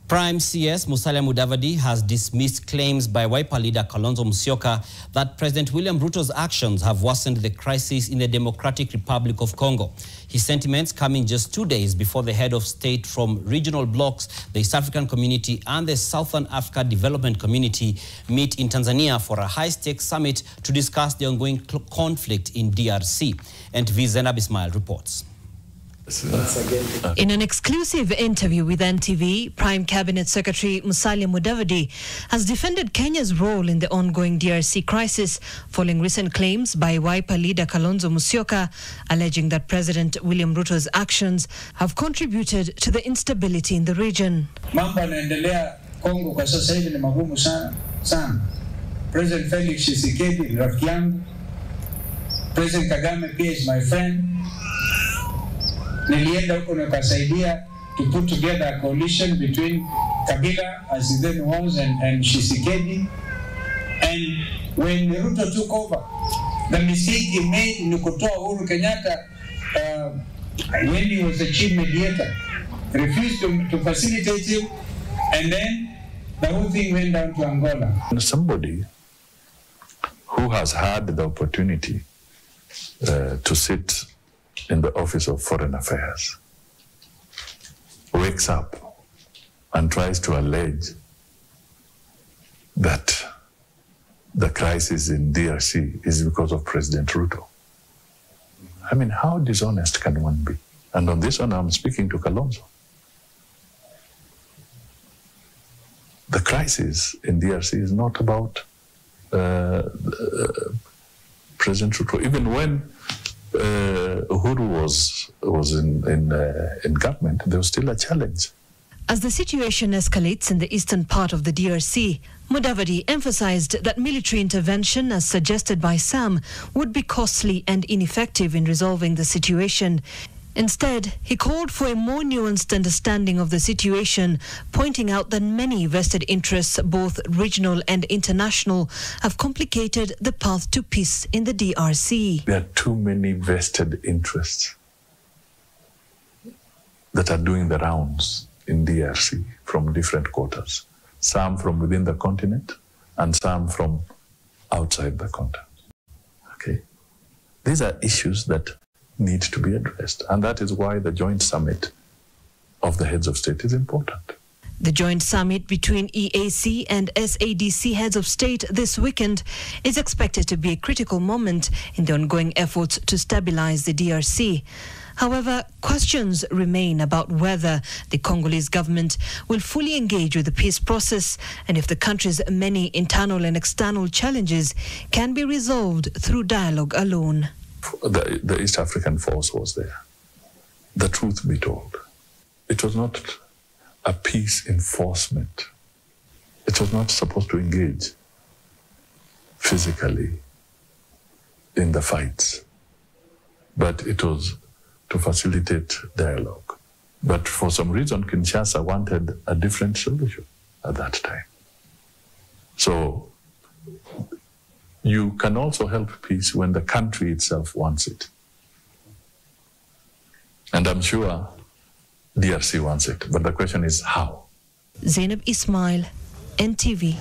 Prime CS Musalia Mudavadi has dismissed claims by Wiper leader Kalonzo Musyoka that President William Ruto's actions have worsened the crisis in the Democratic Republic of Congo. His sentiments coming just 2 days before the head of state from regional blocs, the East African Community and the Southern Africa Development Community meet in Tanzania for a high-stakes summit to discuss the ongoing conflict in DRC. And Zainab Ismail reports. In an exclusive interview with NTV, Prime Cabinet Secretary Musalia Mudavadi has defended Kenya's role in the ongoing DRC crisis following recent claims by Wiper leader Kalonzo Musyoka alleging that President William Ruto's actions have contributed to the instability in the region. Mambo yanaendelea Kongo kwa sasa hivi ni magumu sana. President Felix Tshisekedi ni rafiki yangu. President Kagame pia is my friend. Nilienda huko nikasaidia to put together a coalition between Kabila, as he then was, and Tshisekedi. And when Ruto took over, the mistake he made in kutoa Uhuru Kenyatta when he was the chief mediator, refused to facilitate him, and then the whole thing went down to Angola. Somebody who has had the opportunity to sit in the Office of Foreign Affairs wakes up and tries to allege that the crisis in DRC is because of President Ruto. I mean, how dishonest can one be? And on this one, I'm speaking to Kalonzo. The crisis in DRC is not about President Ruto. Even when Uhuru was in government, there was still a challenge. As the situation escalates in the eastern part of the DRC, Mudavadi emphasized that military intervention, as suggested by some, would be costly and ineffective in resolving the situation. Instead, he called for a more nuanced understanding of the situation, pointing out that many vested interests, both regional and international, have complicated the path to peace in the DRC. There are too many vested interests that are doing the rounds in DRC from different quarters, some from within the continent and some from outside the continent. Okay? These are issues that need to be addressed. And that is why the joint summit of the heads of state is important. The joint summit between EAC and SADC heads of state this weekend is expected to be a critical moment in the ongoing efforts to stabilize the DRC. However, questions remain about whether the Congolese government will fully engage with the peace process and if the country's many internal and external challenges can be resolved through dialogue alone. The East African force was there. The truth be told, it was not a peace enforcement. It was not supposed to engage physically in the fights, but it was to facilitate dialogue. But for some reason, Kinshasa wanted a different solution at that time. So you can also help peace when the country itself wants it. And I'm sure DRC wants it, but the question is how? Zainab Ismail, NTV.